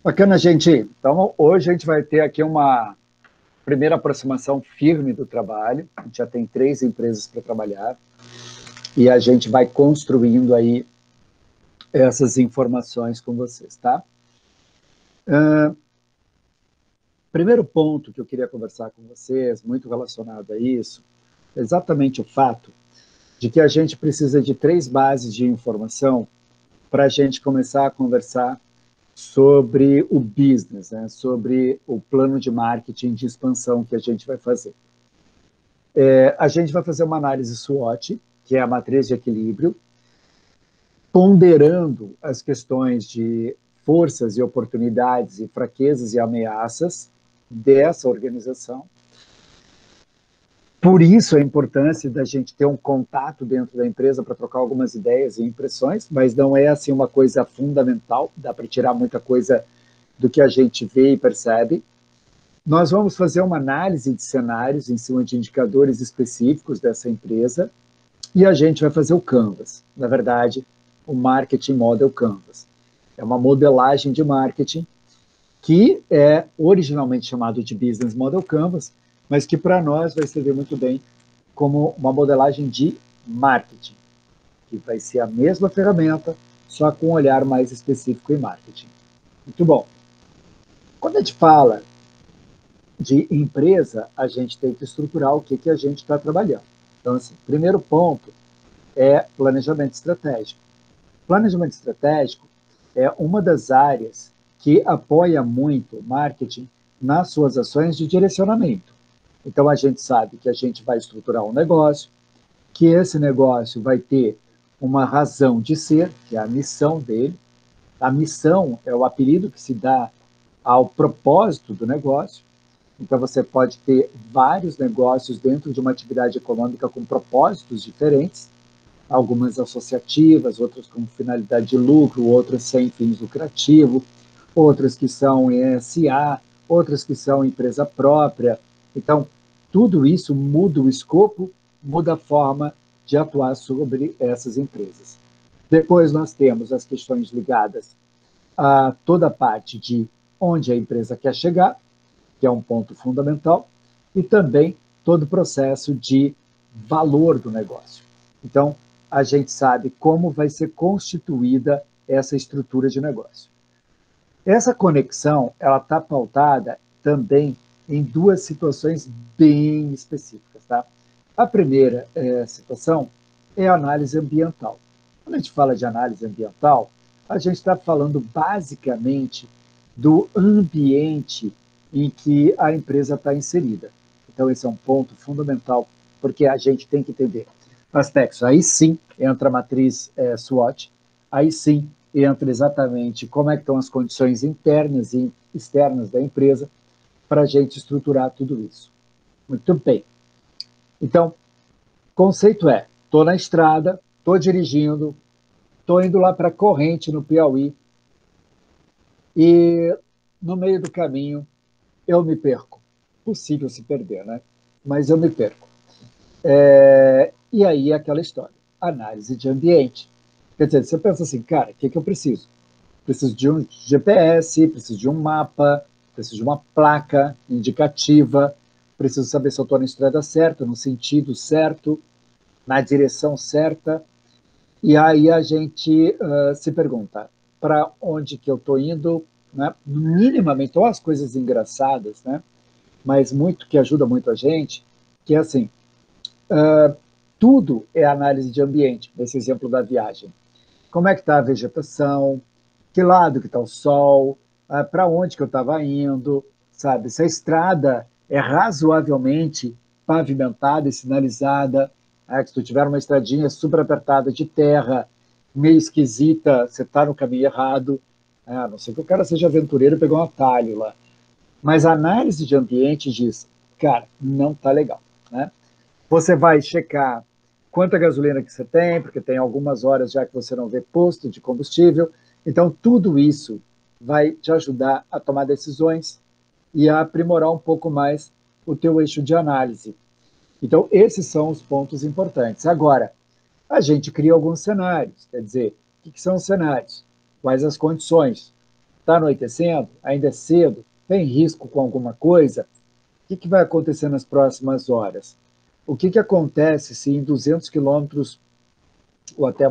Bacana, gente. Então, hoje a gente vai ter aqui uma primeira aproximação firme do trabalho. A gente já tem 3 empresas para trabalhar e a gente vai construindo aí essas informações com vocês, tá? Primeiro ponto que eu queria conversar com vocês, muito relacionado a isso, é exatamente o fato de que a gente precisa de 3 bases de informação para a gente começar a conversar sobre o business, né? Sobre o plano de marketing de expansão que a gente vai fazer. A gente vai fazer uma análise SWOT, que é a matriz de equilíbrio, ponderando as questões de forças e oportunidades e fraquezas e ameaças dessa organização. Por isso a importância da gente ter um contato dentro da empresa para trocar algumas ideias e impressões, mas não é assim uma coisa fundamental, dá para tirar muita coisa do que a gente vê e percebe. Nós vamos fazer uma análise de cenários em cima de indicadores específicos dessa empresa e a gente vai fazer o Canvas. Na verdade, o Marketing Model Canvas. É uma modelagem de marketing que é originalmente chamado de Business Model Canvas, mas que para nós vai servir muito bem como uma modelagem de marketing, que vai ser a mesma ferramenta, só com um olhar mais específico em marketing. Muito bom. Quando a gente fala de empresa, a gente tem que estruturar o que a gente está trabalhando. Então, assim, primeiro ponto é planejamento estratégico. Planejamento estratégico é uma das áreas que apoia muito o marketing nas suas ações de direcionamento. Então, a gente sabe que a gente vai estruturar um negócio, que esse negócio vai ter uma razão de ser, que é a missão dele. A missão é o apelido que se dá ao propósito do negócio. Então, você pode ter vários negócios dentro de uma atividade econômica com propósitos diferentes, algumas associativas, outras com finalidade de lucro, outras sem fins lucrativos, outras que são em SA, outras que são empresa própria. Então, tudo isso muda o escopo, muda a forma de atuar sobre essas empresas. Depois nós temos as questões ligadas a toda a parte de onde a empresa quer chegar, que é um ponto fundamental, e também todo o processo de valor do negócio. Então, a gente sabe como vai ser constituída essa estrutura de negócio. Essa conexão, ela está pautada também em 2 situações bem específicas, tá? A primeira situação é a análise ambiental. Quando a gente fala de análise ambiental, a gente está falando basicamente do ambiente em que a empresa está inserida. Então, esse é um ponto fundamental, porque a gente tem que entender aspectos. Aí sim entra a matriz SWOT, aí sim entra exatamente como é que estão as condições internas e externas da empresa para a gente estruturar tudo isso. Muito bem. Então, conceito é, estou na estrada, estou dirigindo, estou indo lá para Corrente, no Piauí, e no meio do caminho eu me perco. Possível se perder, né? Mas eu me perco. E aí aquela história, análise de ambiente. Quer dizer, você pensa assim, cara, o que eu preciso? Preciso de um GPS, preciso de um mapa, preciso de uma placa indicativa, preciso saber se eu estou na estrada certa, no sentido certo, na direção certa. E aí a gente se pergunta, para onde que eu estou indo, né? Minimamente, ou as coisas engraçadas, né? Mas muito que ajuda muito a gente, que é assim, tudo é análise de ambiente, nesse exemplo da viagem. Como é que está a vegetação, que lado que está o sol, para onde que eu estava indo, sabe? Se a estrada é razoavelmente pavimentada e sinalizada, se tu tiver uma estradinha super apertada de terra, meio esquisita, você está no caminho errado, a não ser que o cara seja aventureiro e pegou um atalho lá. Mas a análise de ambiente diz, cara, não está legal, né? Você vai checar quanta gasolina que você tem, porque tem algumas horas já que você não vê posto de combustível. Então, tudo isso vai te ajudar a tomar decisões e a aprimorar um pouco mais o teu eixo de análise. Então, esses são os pontos importantes. Agora, a gente cria alguns cenários, quer dizer, o que são os cenários? Quais as condições? Está anoitecendo? Ainda é cedo? Tem risco com alguma coisa? O que vai acontecer nas próximas horas? O que acontece se em 200 quilômetros, ou até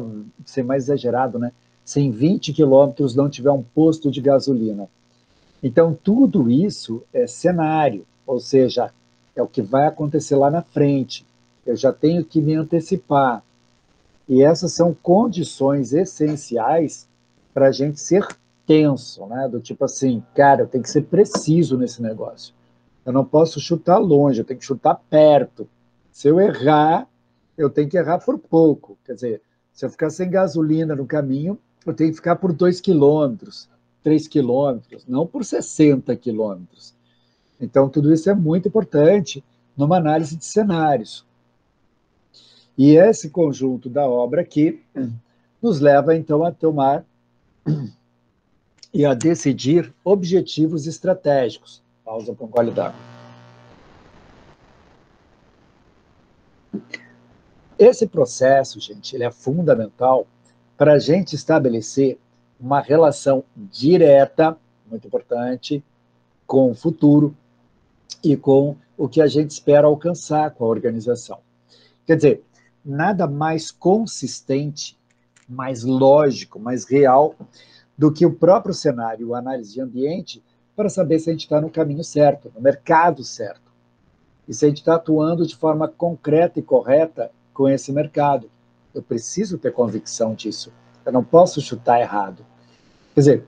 ser mais exagerado, né? Se em 20 quilômetros não tiver um posto de gasolina? Então, tudo isso é cenário, ou seja, é o que vai acontecer lá na frente. Eu já tenho que me antecipar. E essas são condições essenciais para a gente ser tenso, né? Do tipo assim, cara, eu tenho que ser preciso nesse negócio. Eu não posso chutar longe, eu tenho que chutar perto. Se eu errar, eu tenho que errar por pouco. Quer dizer, se eu ficar sem gasolina no caminho, eu tenho que ficar por 2 quilômetros, 3 quilômetros, não por 60 quilômetros. Então, tudo isso é muito importante numa análise de cenários. E esse conjunto da obra aqui nos leva, então, a tomar e a decidir objetivos estratégicos. Pausa para um gole d'água. Esse processo, gente, ele é fundamental para a gente estabelecer uma relação direta, muito importante, com o futuro e com o que a gente espera alcançar com a organização. Quer dizer, nada mais consistente, mais lógico, mais real do que o próprio cenário, a análise de ambiente, para saber se a gente está no caminho certo, no mercado certo. E se a gente está atuando de forma concreta e correta com esse mercado. Eu preciso ter convicção disso. Eu não posso chutar errado. Quer dizer,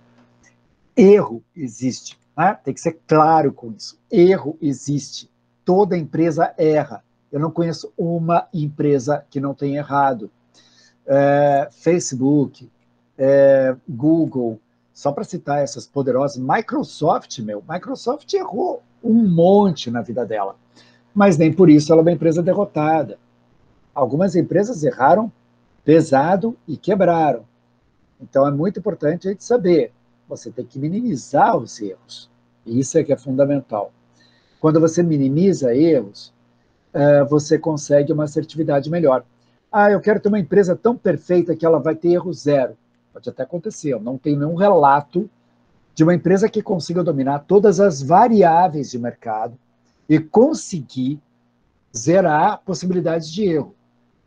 erro existe. Né? Tem que ser claro com isso. Erro existe. Toda empresa erra. Eu não conheço uma empresa que não tenha errado. Facebook, Google, só para citar essas poderosas, Microsoft errou um monte na vida dela, mas nem por isso ela é uma empresa derrotada. Algumas empresas erraram pesado e quebraram. Então é muito importante a gente saber, você tem que minimizar os erros, e isso é que é fundamental. Quando você minimiza erros, você consegue uma assertividade melhor. Ah, eu quero ter uma empresa tão perfeita que ela vai ter erro zero. Pode até acontecer, eu não tenho nenhum relato de uma empresa que consiga dominar todas as variáveis de mercado e conseguir zerar possibilidades de erro.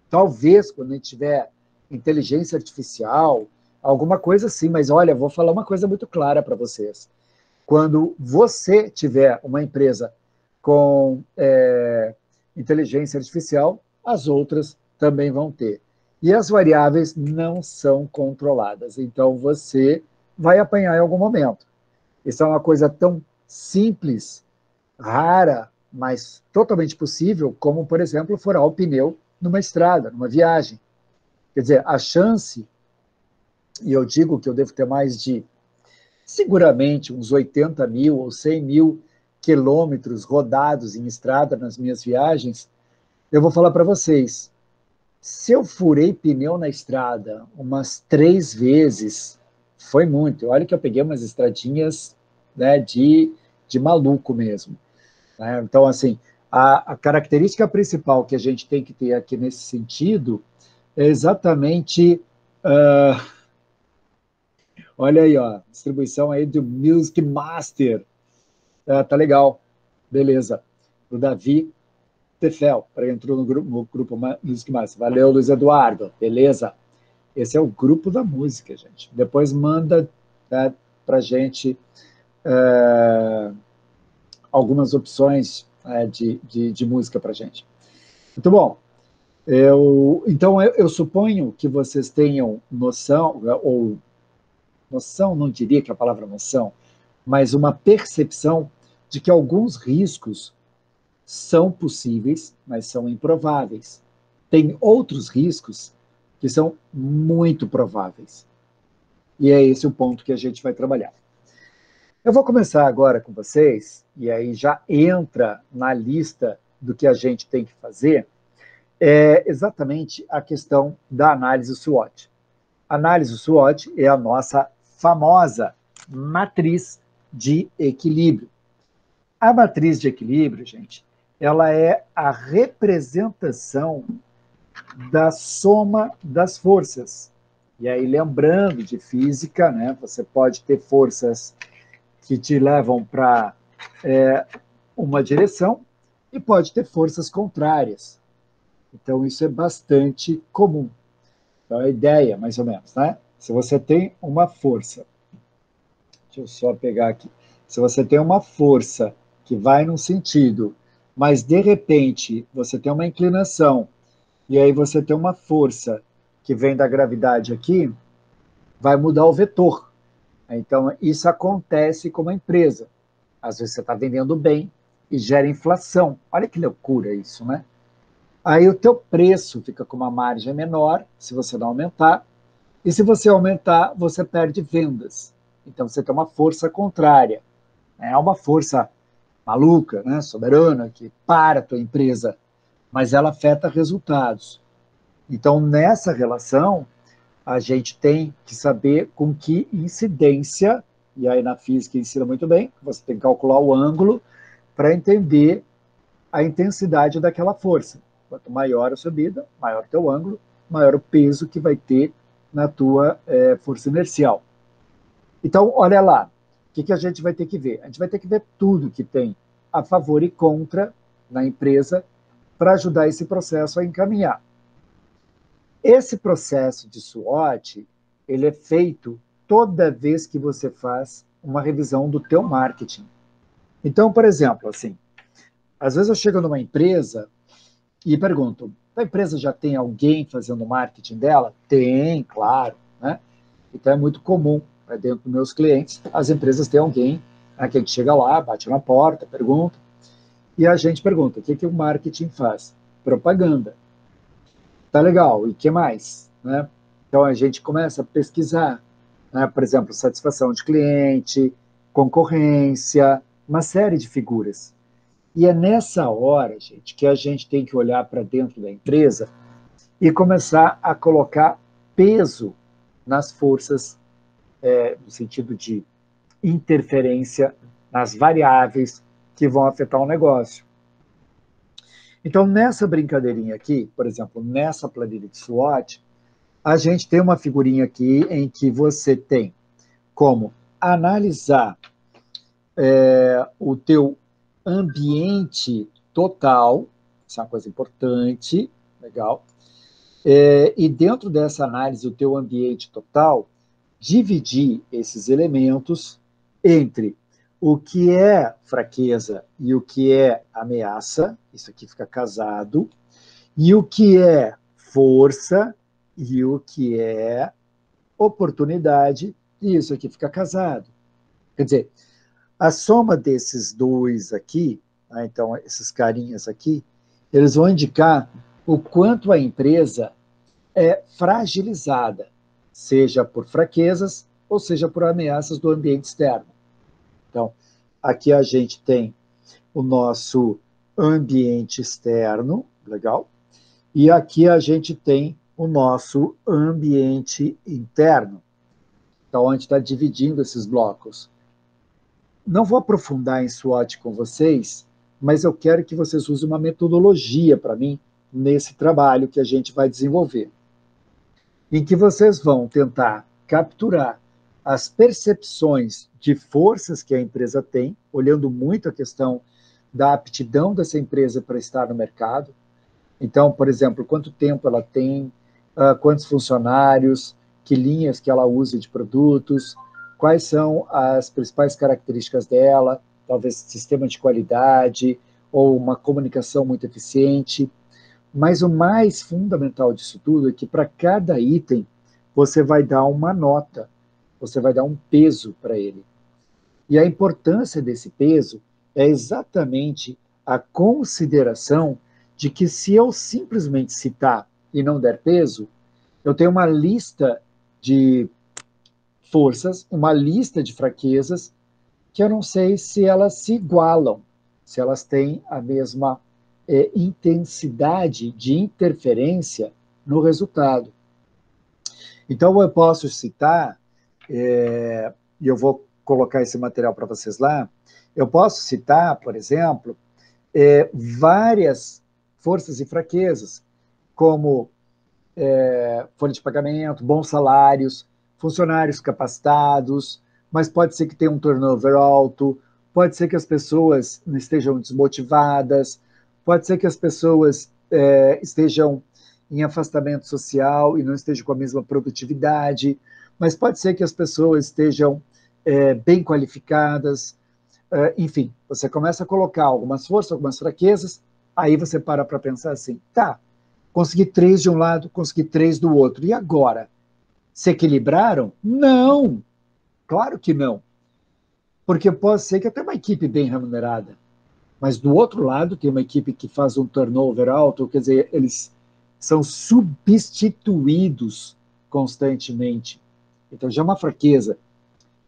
Talvez, quando a gente tiver inteligência artificial, alguma coisa assim, mas olha, vou falar uma coisa muito clara para vocês. Quando você tiver uma empresa com inteligência artificial, as outras também vão ter. E as variáveis não são controladas, então você vai apanhar em algum momento. Isso é uma coisa tão simples, rara, mas totalmente possível, como, por exemplo, furar o pneu numa estrada, numa viagem. Quer dizer, a chance, e eu digo que eu devo ter mais de, seguramente, uns 80 mil ou 100 mil quilômetros rodados em estrada nas minhas viagens, eu vou falar para vocês, se eu furei pneu na estrada umas 3 vezes, foi muito. Olha que eu peguei umas estradinhas, né, de maluco mesmo. Né? Então, assim, a característica principal que a gente tem que ter aqui nesse sentido é exatamente... olha aí, ó, distribuição aí do Music Master. Tá legal, beleza. O Davi Tefel, entrou no grupo Music Master. Valeu, Luiz Eduardo, beleza. Esse é o grupo da música, gente. Depois manda, né, para a gente algumas opções de música para a gente. Muito bom. Então, eu suponho que vocês tenham noção, ou noção, não diria que é a palavra noção, mas uma percepção de que alguns riscos são possíveis, mas são improváveis. Tem outros riscos que são muito prováveis. E é esse o ponto que a gente vai trabalhar. Eu vou começar agora com vocês, e aí já entra na lista do que a gente tem que fazer, exatamente a questão da análise SWOT. A análise SWOT é a nossa famosa matriz de equilíbrio. A matriz de equilíbrio, gente, ela é a representação da soma das forças. E aí, lembrando de física, né, você pode ter forças que te levam para uma direção e pode ter forças contrárias. Então, isso é bastante comum. Então, a ideia, mais ou menos, né? Se você tem uma força, deixa eu só pegar aqui. Se você tem uma força que vai num sentido, mas de repente você tem uma inclinação, e aí você tem uma força que vem da gravidade aqui, vai mudar o vetor. Então, isso acontece com uma empresa. Às vezes você está vendendo bem e gera inflação. Olha que loucura isso, né? Aí o teu preço fica com uma margem menor, se você não aumentar, e se você aumentar, você perde vendas. Então você tem uma força contrária. É uma força maluca, né, soberana, que para a tua empresa, mas ela afeta resultados. Então, nessa relação, a gente tem que saber com que incidência, e aí na física ensina muito bem, você tem que calcular o ângulo para entender a intensidade daquela força. Quanto maior a subida, maior o teu ângulo, maior o peso que vai ter na tua força inercial. Então, olha lá, o que a gente vai ter que ver? A gente vai ter que ver tudo que tem a favor e contra na empresa para ajudar esse processo a encaminhar. Esse processo de SWOT, ele é feito toda vez que você faz uma revisão do teu marketing. Então, por exemplo, assim, às vezes eu chego numa empresa e pergunto, a empresa já tem alguém fazendo o marketing dela? Tem, claro, né? Então é muito comum, dentro dos meus clientes, as empresas têm alguém, né, que a gente chega lá, bate na porta, pergunta, e a gente pergunta, o que o marketing faz? Propaganda. Tá legal, e o que mais? Né? Então a gente começa a pesquisar, né? Por exemplo, satisfação de cliente, concorrência, uma série de figuras. E é nessa hora, gente, que a gente tem que olhar para dentro da empresa e começar a colocar peso nas forças, no sentido de interferência nas variáveis que vão afetar o negócio. Então, nessa brincadeirinha aqui, por exemplo, nessa planilha de SWOT, a gente tem uma figurinha aqui em que você tem como analisar o teu ambiente total, isso é uma coisa importante, legal, e dentro dessa análise do teu ambiente total, dividir esses elementos entre o que é fraqueza e o que é ameaça, isso aqui fica casado, e o que é força e o que é oportunidade, e isso aqui fica casado. Quer dizer, a soma desses dois aqui, né, então esses carinhas aqui, eles vão indicar o quanto a empresa é fragilizada, seja por fraquezas ou seja por ameaças do ambiente externo. Então, aqui a gente tem o nosso ambiente externo, legal, e aqui a gente tem o nosso ambiente interno. Então, a gente está dividindo esses blocos. Não vou aprofundar em SWOT com vocês, mas eu quero que vocês usem uma metodologia para mim nesse trabalho que a gente vai desenvolver, em que vocês vão tentar capturar as percepções de forças que a empresa tem, olhando muito a questão da aptidão dessa empresa para estar no mercado. Então, por exemplo, quanto tempo ela tem, quantos funcionários, que linhas que ela usa de produtos, quais são as principais características dela, talvez sistema de qualidade ou uma comunicação muito eficiente. Mas o mais fundamental disso tudo é que para cada item você vai dar uma nota, você vai dar um peso para ele. E a importância desse peso é exatamente a consideração de que se eu simplesmente citar e não der peso, eu tenho uma lista de forças, uma lista de fraquezas, que eu não sei se elas se igualam, se elas têm a mesma intensidade de interferência no resultado. Então, eu posso citar, e eu vou colocar esse material para vocês lá, eu posso citar, por exemplo, várias forças e fraquezas, como folha de pagamento, bons salários, funcionários capacitados, mas pode ser que tenha um turnover alto, pode ser que as pessoas estejam desmotivadas, pode ser que as pessoas estejam em afastamento social e não estejam com a mesma produtividade, mas pode ser que as pessoas estejam bem qualificadas. Enfim, você começa a colocar algumas forças, algumas fraquezas, aí você para pensar assim, tá, consegui 3 de um lado, consegui 3 do outro, e agora? Se equilibraram? Não, claro que não. Porque pode ser que até uma equipe bem remunerada, mas do outro lado tem uma equipe que faz um turnover alto, quer dizer, eles são substituídos constantemente. Então já é uma fraqueza.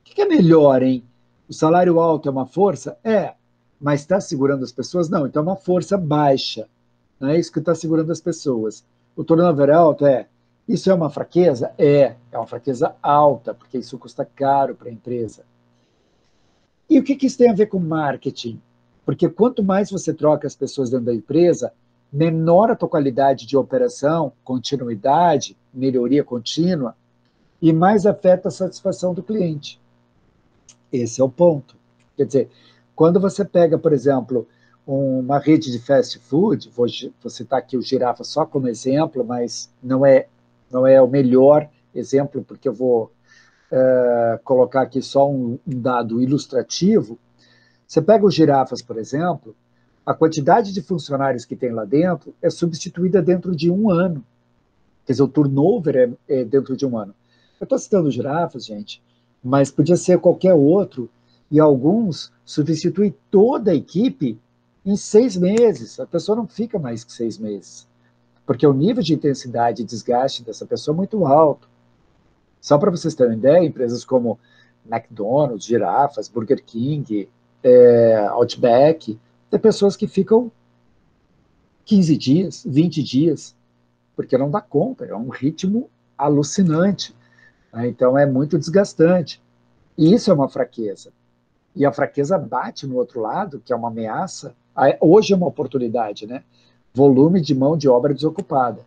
O que é melhor, hein? O salário alto é uma força? É. Mas está segurando as pessoas? Não. Então é uma força baixa. Não é isso que está segurando as pessoas. O turnover alto é. Isso é uma fraqueza? É uma fraqueza alta, porque isso custa caro para a empresa. E o que isso tem a ver com marketing? Porque quanto mais você troca as pessoas dentro da empresa, menor a tua qualidade de operação, continuidade, melhoria contínua, e mais afeta a satisfação do cliente. Esse é o ponto. Quer dizer, quando você pega, por exemplo, uma rede de fast food, vou citar aqui o Girafa só como exemplo, mas não é o melhor exemplo, porque eu vou colocar aqui só um dado ilustrativo. Você pega os Girafas, por exemplo, a quantidade de funcionários que tem lá dentro é substituída dentro de um ano. Quer dizer, o turnover é dentro de um ano. Eu estou citando Girafas, gente, mas podia ser qualquer outro, e alguns substituem toda a equipe em 6 meses. A pessoa não fica mais que 6 meses, porque o nível de intensidade e desgaste dessa pessoa é muito alto. Só para vocês terem uma ideia, empresas como McDonald's, Girafas, Burger King, Outback, tem pessoas que ficam 15 dias, 20 dias, porque não dá conta, é um ritmo alucinante. Né? Então é muito desgastante. E isso é uma fraqueza. E a fraqueza bate no outro lado, que é uma ameaça. Hoje é uma oportunidade, né? Volume de mão de obra desocupada.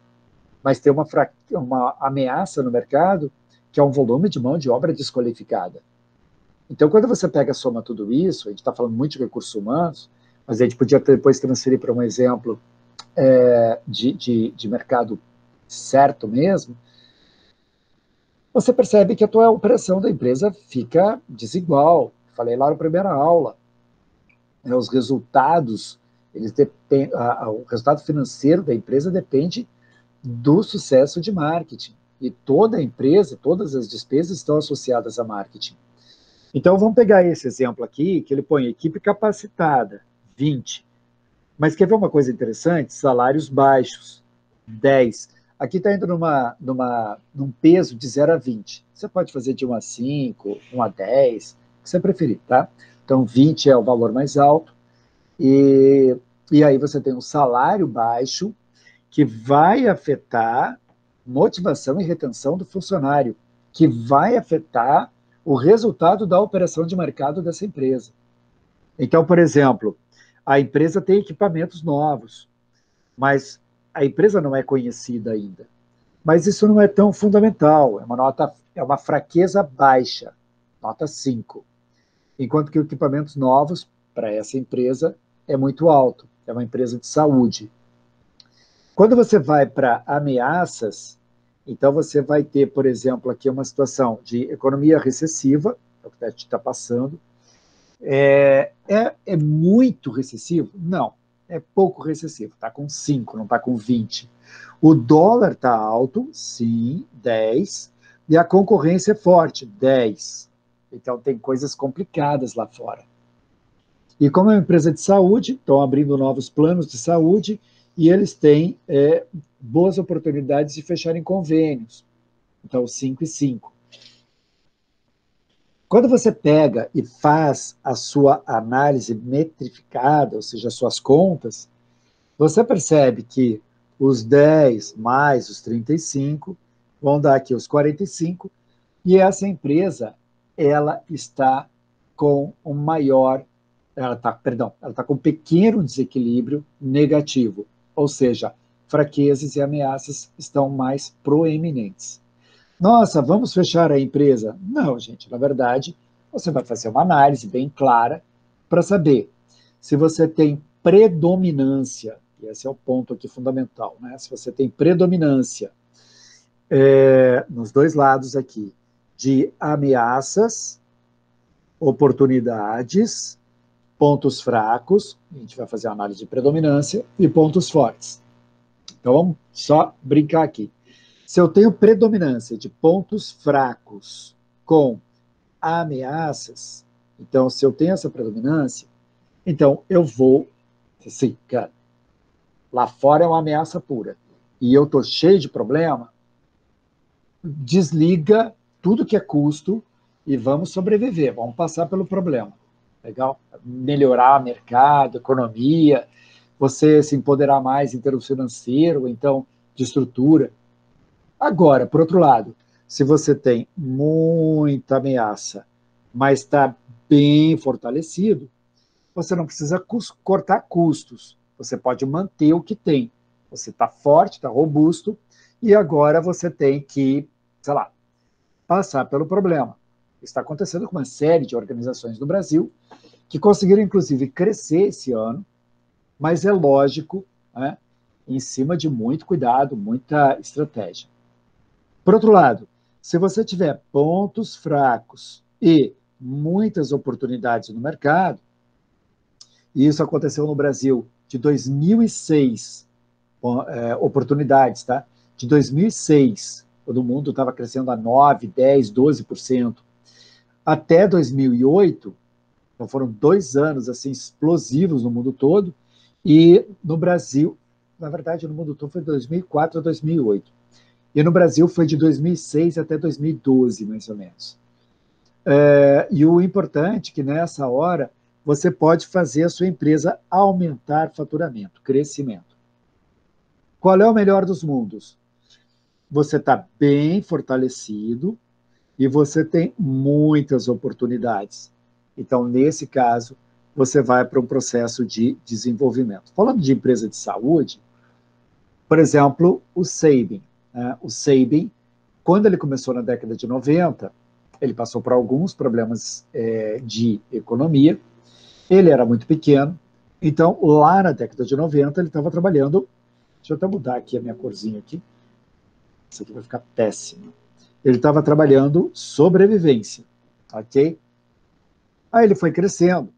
Mas tem uma ameaça no mercado, que é um volume de mão de obra desqualificada. Então, quando você pega soma tudo isso, a gente está falando muito de recursos humanos, mas a gente podia depois transferir para um exemplo de mercado certo mesmo, você percebe que a tua operação da empresa fica desigual. Falei lá na primeira aula, os resultados, o resultado financeiro da empresa depende do sucesso de marketing. E toda a empresa, todas as despesas estão associadas a marketing. Então, vamos pegar esse exemplo aqui, que ele põe equipe capacitada, 20. Mas quer ver uma coisa interessante? Salários baixos, 10. Aqui está indo num peso de 0 a 20. Você pode fazer de 1 a 5, 1 a 10, o que você preferir, tá? Então, 20 é o valor mais alto. E aí você tem um salário baixo que vai afetar motivação e retenção do funcionário, que vai afetar o resultado da operação de mercado dessa empresa. Então, por exemplo, a empresa tem equipamentos novos, mas a empresa não é conhecida ainda. Mas isso não é tão fundamental, é uma fraqueza baixa, nota 5. Enquanto que equipamentos novos, para essa empresa, é muito alto, é uma empresa de saúde. Quando você vai para ameaças, então você vai ter, por exemplo, aqui uma situação de economia recessiva, é o que a gente está passando. É muito recessivo? Não, é pouco recessivo, está com 5, não está com 20. O dólar está alto, sim, 10, e a concorrência é forte, 10. Então tem coisas complicadas lá fora. E como é uma empresa de saúde, estão abrindo novos planos de saúde e eles têm boas oportunidades de fecharem convênios. Então, 5 e 5. Quando você pega e faz a sua análise metrificada, ou seja, as suas contas, você percebe que os 10 mais os 35 vão dar aqui os 45, e essa empresa, ela está com um maior, ela está com um pequeno desequilíbrio negativo, ou seja, fraquezas e ameaças estão mais proeminentes. Nossa, vamos fechar a empresa? Não, gente, na verdade, você vai fazer uma análise bem clara para saber se você tem predominância, e esse é o ponto aqui fundamental, né? Se você tem predominância nos dois lados aqui, de ameaças, oportunidades, pontos fracos, a gente vai fazer a análise de predominância, e pontos fortes. Então, vamos só brincar aqui. Se eu tenho predominância de pontos fracos com ameaças, então, se eu tenho essa predominância, então eu vou, assim, cara, lá fora é uma ameaça pura, e eu estou cheio de problema, desliga tudo que é custo e vamos sobreviver, vamos passar pelo problema. Legal? Melhorar o mercado, economia, você se empoderar mais em termos financeiro, então, de estrutura. Agora, por outro lado, se você tem muita ameaça, mas está bem fortalecido, você não precisa cortar custos. Você pode manter o que tem. Você está forte, está robusto, e agora você tem que, sei lá, passar pelo problema. Está acontecendo com uma série de organizações do Brasil que conseguiram, inclusive, crescer esse ano, mas é lógico, né, em cima de muito cuidado, muita estratégia. Por outro lado, se você tiver pontos fracos e muitas oportunidades no mercado, e isso aconteceu no Brasil de 2006, oportunidades, tá? De 2006, quando o mundo estava crescendo a 9, 10, 12%, até 2008, então foram 2 anos assim explosivos no mundo todo, e no Brasil, na verdade, no mundo todo foi de 2004 a 2008. E no Brasil foi de 2006 até 2012, mais ou menos. E o importante é que nessa hora você pode fazer a sua empresa aumentar faturamento, crescimento. Qual é o melhor dos mundos? Você está bem fortalecido e você tem muitas oportunidades. Então, nesse caso, você vai para um processo de desenvolvimento. Falando de empresa de saúde, por exemplo, o Sabin. O Sabin, quando ele começou na década de 90, ele passou por alguns problemas de economia, ele era muito pequeno, então lá na década de 90 ele estava trabalhando, deixa eu até mudar aqui a minha corzinha aqui, isso aqui vai ficar péssimo. Ele estava trabalhando sobrevivência, ok? Aí ele foi crescendo,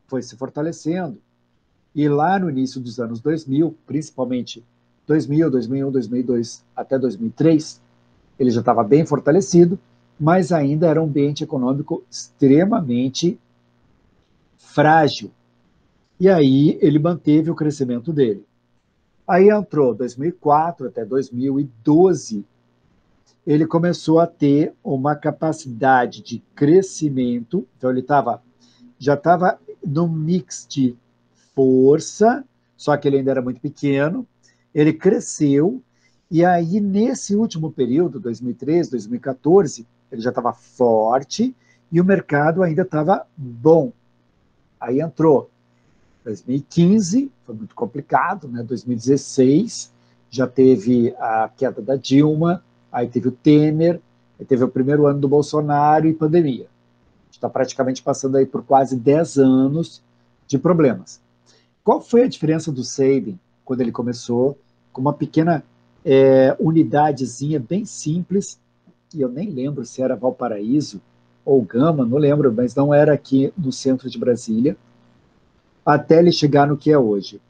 foi se fortalecendo, e lá no início dos anos 2000, principalmente 2000, 2001, 2002 até 2003, ele já estava bem fortalecido, mas ainda era um ambiente econômico extremamente frágil. E aí ele manteve o crescimento dele. Aí entrou 2004 até 2012, ele começou a ter uma capacidade de crescimento, então ele já estava num mix de força, só que ele ainda era muito pequeno, ele cresceu, e aí nesse último período, 2013, 2014, ele já estava forte e o mercado ainda estava bom. Aí entrou 2015, foi muito complicado, né? 2016, já teve a queda da Dilma, aí teve o Temer, aí teve o primeiro ano do Bolsonaro e pandemia. A gente está praticamente passando aí por quase 10 anos de problemas. Qual foi a diferença do Sabin quando ele começou com uma pequena unidadezinha bem simples, e eu nem lembro se era Valparaíso ou Gama, não lembro, mas não era aqui no centro de Brasília, até ele chegar no que é hoje.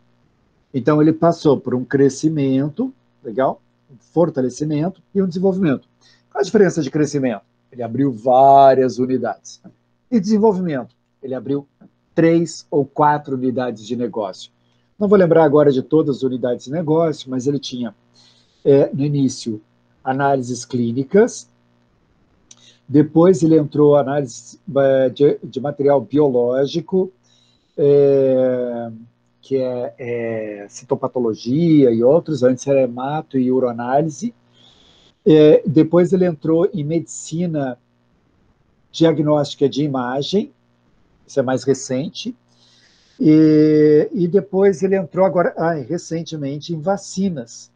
Então ele passou por um crescimento, legal, um fortalecimento e um desenvolvimento. Qual a diferença de crescimento? Ele abriu várias unidades. E desenvolvimento? Ele abriu 3 ou 4 unidades de negócio. Não vou lembrar agora de todas as unidades de negócio, mas ele tinha, no início, análises clínicas, depois ele entrou análise de material biológico, que é citopatologia e outros, antes era hemato e uroanálise. Depois ele entrou em medicina diagnóstica de imagem, isso é mais recente. E depois ele entrou agora, recentemente, em vacinas.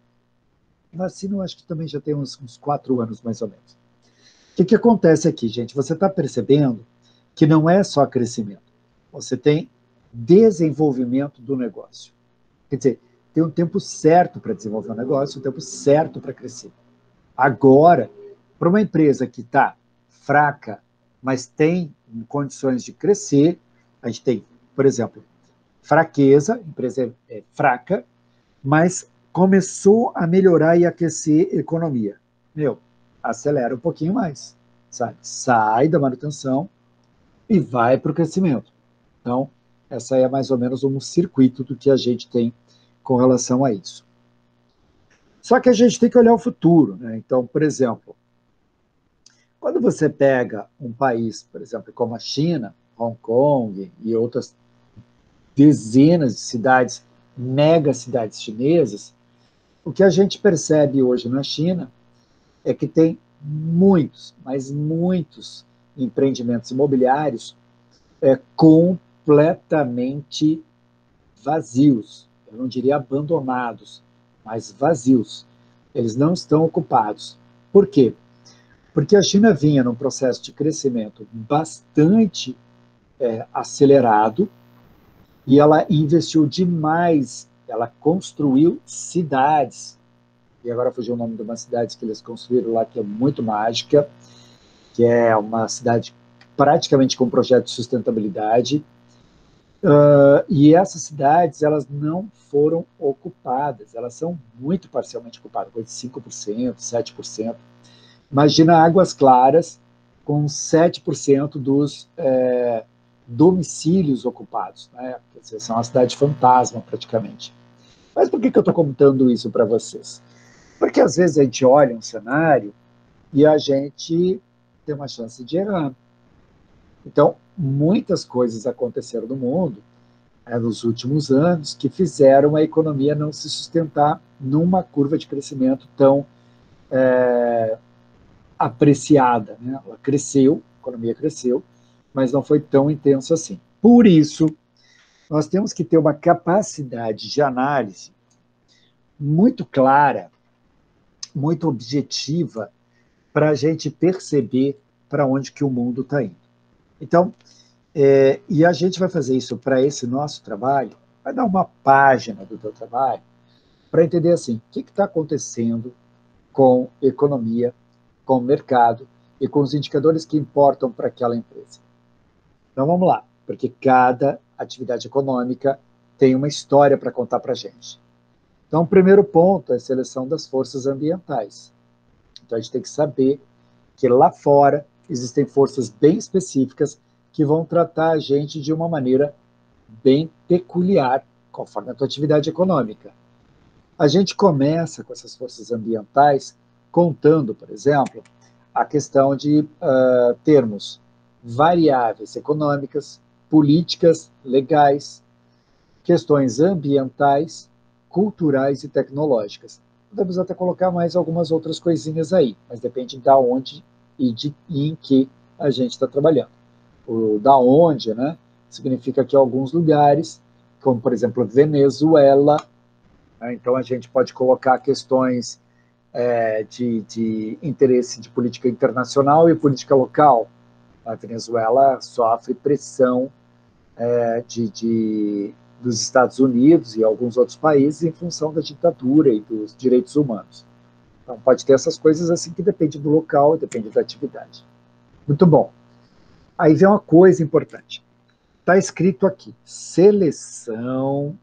Vacina eu acho que também já tem uns 4 anos, mais ou menos. O que acontece aqui, gente? Você está percebendo que não é só crescimento. Você tem desenvolvimento do negócio. Quer dizer, tem um tempo certo para desenvolver um negócio, um tempo certo para crescer. Agora, para uma empresa que está fraca, mas tem condições de crescer, a gente tem, por exemplo, fraqueza, a empresa é fraca, mas começou a melhorar e aquecer a economia. Meu, acelera um pouquinho mais, sabe? Sai da manutenção e vai para o crescimento. Então, essa é mais ou menos um circuito do que a gente tem com relação a isso. Só que a gente tem que olhar o futuro, né? Então, por exemplo, quando você pega um país, por exemplo, como a China, Hong Kong e outras dezenas de cidades, mega cidades chinesas, o que a gente percebe hoje na China é que tem muitos, mas muitos empreendimentos imobiliários completamente vazios. Eu não diria abandonados, mas vazios. Eles não estão ocupados. Por quê? Porque a China vinha num processo de crescimento bastante acelerado e ela investiu demais. Ela construiu cidades. E agora fugiu o nome de uma cidade que eles construíram lá, que é muito mágica, que é uma cidade praticamente com projeto de sustentabilidade. E essas cidades, elas não foram ocupadas, elas são muito parcialmente ocupadas, coisa de 5%, 7%. Imagina Águas Claras com 7% dos domicílios ocupados, né? Quer dizer, são uma cidade fantasma praticamente. Mas por que eu estou contando isso para vocês? Porque às vezes a gente olha um cenário e a gente tem uma chance de errar. Então, muitas coisas aconteceram no mundo nos últimos anos que fizeram a economia não se sustentar numa curva de crescimento tão apreciada, né? Ela cresceu, a economia cresceu, mas não foi tão intenso assim. Por isso, nós temos que ter uma capacidade de análise muito clara, muito objetiva, para a gente perceber para onde que o mundo está indo. Então, e a gente vai fazer isso para esse nosso trabalho, vai dar uma página do teu trabalho para entender assim, o que está acontecendo com economia, com o mercado e com os indicadores que importam para aquela empresa. Então vamos lá, porque cada atividade econômica tem uma história para contar para a gente. Então, o primeiro ponto é a seleção das forças ambientais. Então, a gente tem que saber que lá fora existem forças bem específicas que vão tratar a gente de uma maneira bem peculiar, conforme a tua atividade econômica. A gente começa com essas forças ambientais contando, por exemplo, a questão de termos variáveis econômicas, políticas, legais, questões ambientais, culturais e tecnológicas. Podemos até colocar mais algumas outras coisinhas aí, mas depende de onde e em que a gente está trabalhando. O da onde, né, significa que alguns lugares, como por exemplo Venezuela, né, então a gente pode colocar questões de interesse de política internacional e política local. A Venezuela sofre pressão dos Estados Unidos e alguns outros países em função da ditadura e dos direitos humanos. Então, pode ter essas coisas assim que depende do local, depende da atividade. Muito bom. Aí vem uma coisa importante. Está escrito aqui, seleção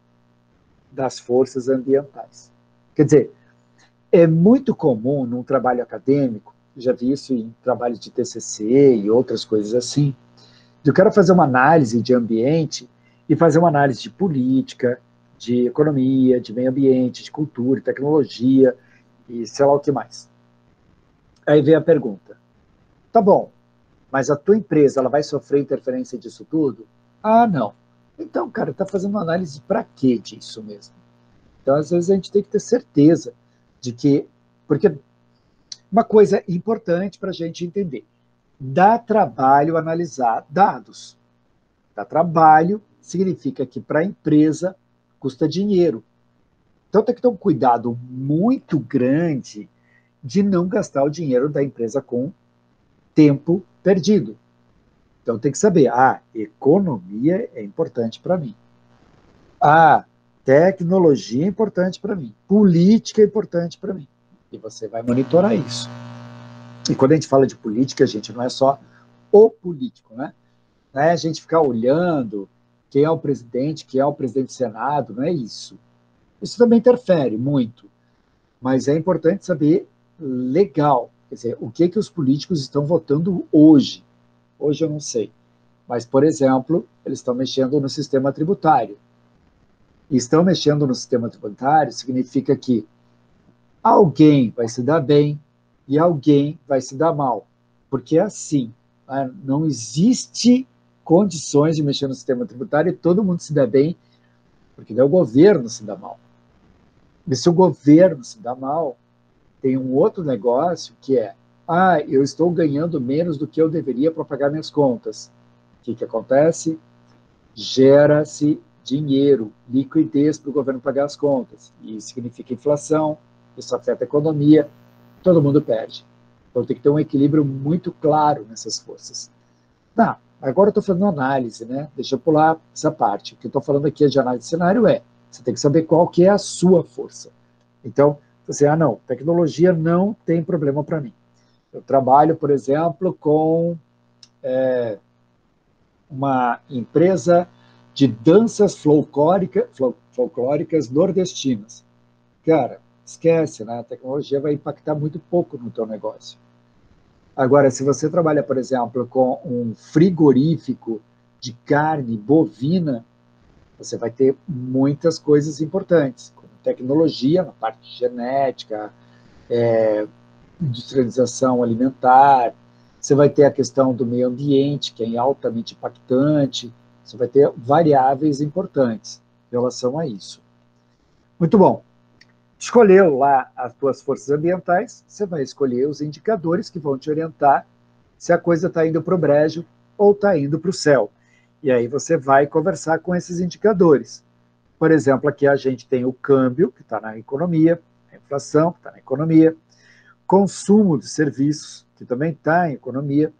das forças ambientais. Quer dizer, é muito comum num trabalho acadêmico, já vi isso em trabalho de TCC e outras coisas assim, eu quero fazer uma análise de ambiente e fazer uma análise de política, de economia, de meio ambiente, de cultura, tecnologia e sei lá o que mais. Aí vem a pergunta, tá bom, mas a tua empresa ela vai sofrer interferência disso tudo? Ah, não. Então, cara, tá fazendo uma análise para quê disso mesmo? Então, às vezes a gente tem que ter certeza de que, porque uma coisa importante para a gente entender, dá trabalho analisar dados. Dá trabalho significa que para a empresa custa dinheiro. Então tem que ter um cuidado muito grande de não gastar o dinheiro da empresa com tempo perdido. Então tem que saber, economia é importante para mim. Tecnologia é importante para mim. Política é importante para mim. E você vai monitorar isso. E quando a gente fala de política, gente, não é só o político, né? Não é a gente ficar olhando quem é o presidente do Senado, não é isso. Isso também interfere muito. Mas é importante saber legal, quer dizer, o que os políticos estão votando hoje. Hoje eu não sei. Mas, por exemplo, eles estão mexendo no sistema tributário. E estão mexendo no sistema tributário significa que alguém vai se dar bem e alguém vai se dar mal. Porque é assim, né? Não existe condições de mexer no sistema tributário e todo mundo se dá bem, porque daí o governo se dá mal. E se o governo se dá mal, tem um outro negócio que é, eu estou ganhando menos do que eu deveria para pagar minhas contas. O que acontece? Gera-se dinheiro, liquidez para o governo pagar as contas. E isso significa inflação, isso afeta a economia, todo mundo perde. Então tem que ter um equilíbrio muito claro nessas forças. Agora eu estou fazendo análise, né? Deixa eu pular essa parte. O que eu estou falando aqui de análise de cenário você tem que saber qual que é a sua força. Então, você, não, tecnologia não tem problema para mim. Eu trabalho, por exemplo, com uma empresa de danças folclóricas nordestinas. Cara, esquece, né? A tecnologia vai impactar muito pouco no teu negócio. Agora, se você trabalha, por exemplo, com um frigorífico de carne bovina, você vai ter muitas coisas importantes, como tecnologia, na parte de genética, industrialização alimentar, você vai ter a questão do meio ambiente, que é altamente impactante, você vai ter variáveis importantes em relação a isso. Muito bom. Escolheu lá as tuas forças ambientais, você vai escolher os indicadores que vão te orientar se a coisa está indo para o brejo ou está indo para o céu. E aí você vai conversar com esses indicadores. Por exemplo, aqui a gente tem o câmbio, que está na economia, a inflação, que está na economia, consumo de serviços, que também está em economia,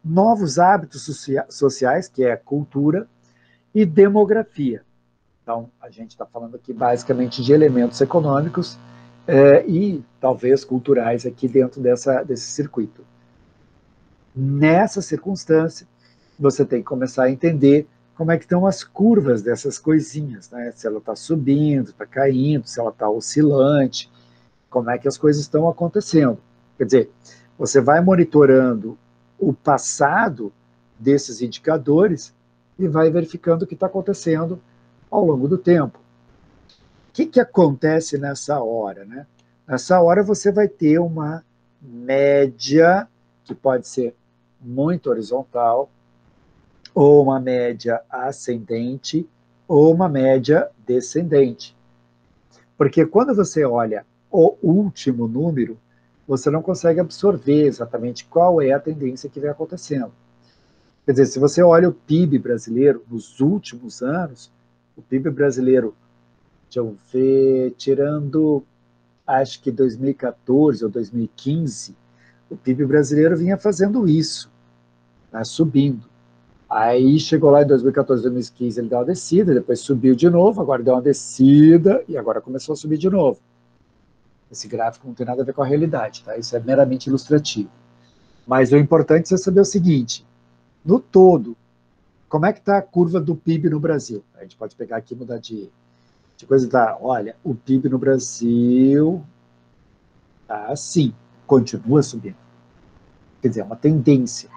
novos hábitos sociais, que é a cultura, e demografia. Então, a gente está falando aqui basicamente de elementos econômicos e talvez culturais aqui dentro desse circuito. Nessa circunstância, você tem que começar a entender como é que estão as curvas dessas coisinhas, né? Se ela está subindo, está caindo, se ela está oscilante, como é que as coisas estão acontecendo. Quer dizer, você vai monitorando o passado desses indicadores e vai verificando o que está acontecendo ao longo do tempo. O que acontece nessa hora, né? Nessa hora você vai ter uma média que pode ser muito horizontal, ou uma média ascendente, ou uma média descendente. Porque quando você olha o último número, você não consegue absorver exatamente qual é a tendência que vem acontecendo. Quer dizer, se você olha o PIB brasileiro nos últimos anos, o PIB brasileiro, deixa eu ver, tirando, acho que 2014 ou 2015, o PIB brasileiro vinha fazendo isso, né, subindo. Aí chegou lá em 2014, 2015, ele deu uma descida, depois subiu de novo, agora deu uma descida e agora começou a subir de novo. Esse gráfico não tem nada a ver com a realidade, tá? Isso é meramente ilustrativo. Mas o importante é você saber o seguinte, no todo, como é que está a curva do PIB no Brasil? A gente pode pegar aqui e mudar de coisa, tá? Olha, o PIB no Brasil está assim, continua subindo. Quer dizer, é uma tendência.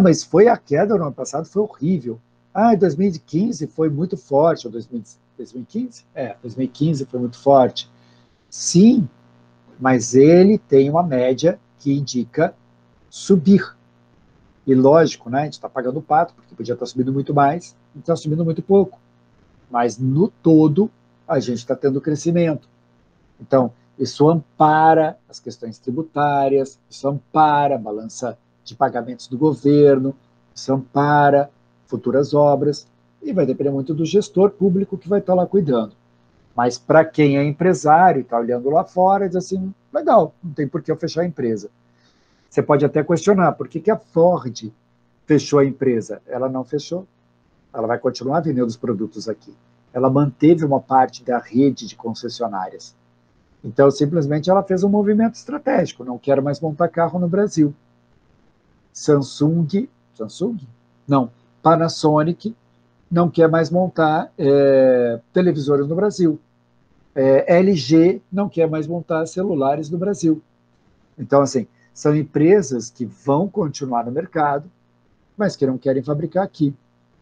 Mas foi a queda no ano passado, foi horrível. 2015 foi muito forte, ou 2015? 2015 foi muito forte. Sim, mas ele tem uma média que indica subir. E lógico, né, a gente está pagando o pato, porque podia estar subindo muito mais, e está subindo muito pouco. Mas no todo, a gente está tendo crescimento. Então, isso ampara as questões tributárias, isso ampara a balança de pagamentos do governo, isso ampara futuras obras. e vai depender muito do gestor público que vai estar lá cuidando. Mas para quem é empresário e está olhando lá fora, diz assim, legal, não tem por que eu fechar a empresa. Você pode até questionar, por que, que a Ford fechou a empresa? Ela não fechou. Ela vai continuar vendendo os produtos aqui. Ela manteve uma parte da rede de concessionárias. Então, simplesmente, ela fez um movimento estratégico. Não quero mais montar carro no Brasil. Samsung? Não. Panasonic não quer mais montar televisores no Brasil. LG não quer mais montar celulares no Brasil. Então, assim, são empresas que vão continuar no mercado, mas que não querem fabricar aqui.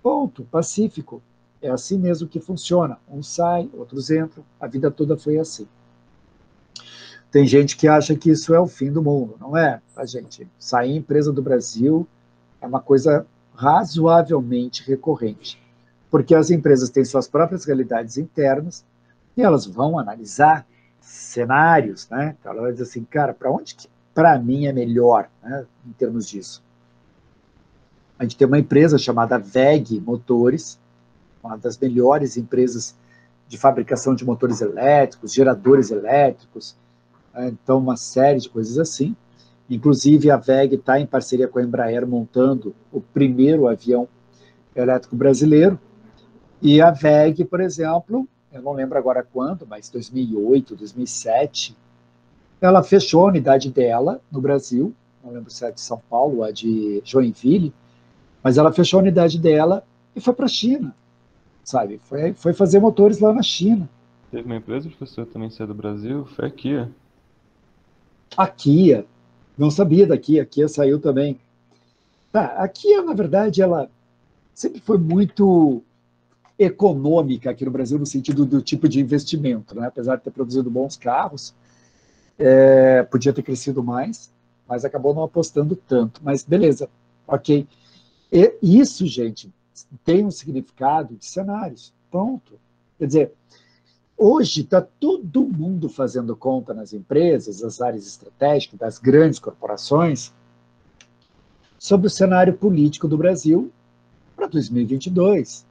Ponto, pacífico. É assim mesmo que funciona. Uns saem, outros entram. A vida toda foi assim. Tem gente que acha que isso é o fim do mundo. Não é, a gente. Sair empresa do Brasil é uma coisa razoavelmente recorrente, porque as empresas têm suas próprias realidades internas e elas vão analisar cenários, né? Então ela vai dizer assim, cara, para onde que para mim é melhor, né, em termos disso? A gente tem uma empresa chamada WEG Motores, uma das melhores empresas de fabricação de motores elétricos, geradores elétricos, então uma série de coisas assim. Inclusive, a WEG está em parceria com a Embraer montando o primeiro avião elétrico brasileiro. E a WEG, por exemplo, eu não lembro agora quando, mas 2008, 2007, ela fechou a unidade dela no Brasil, não lembro se é de São Paulo ou a de Joinville, mas ela fechou a unidade dela e foi para a China, sabe? Foi fazer motores lá na China. Teve uma empresa, professor, também saiu do Brasil, foi a Kia. A Kia, não sabia da Kia, a Kia saiu também. Tá, a Kia, na verdade, ela sempre foi muito econômica aqui no Brasil, no sentido do tipo de investimento, né? Apesar de ter produzido bons carros, podia ter crescido mais, mas acabou não apostando tanto. Mas beleza, ok. E isso, gente, tem um significado de cenários. Pronto. Quer dizer, hoje está todo mundo fazendo conta nas empresas, nas áreas estratégicas, das grandes corporações, sobre o cenário político do Brasil para 2022.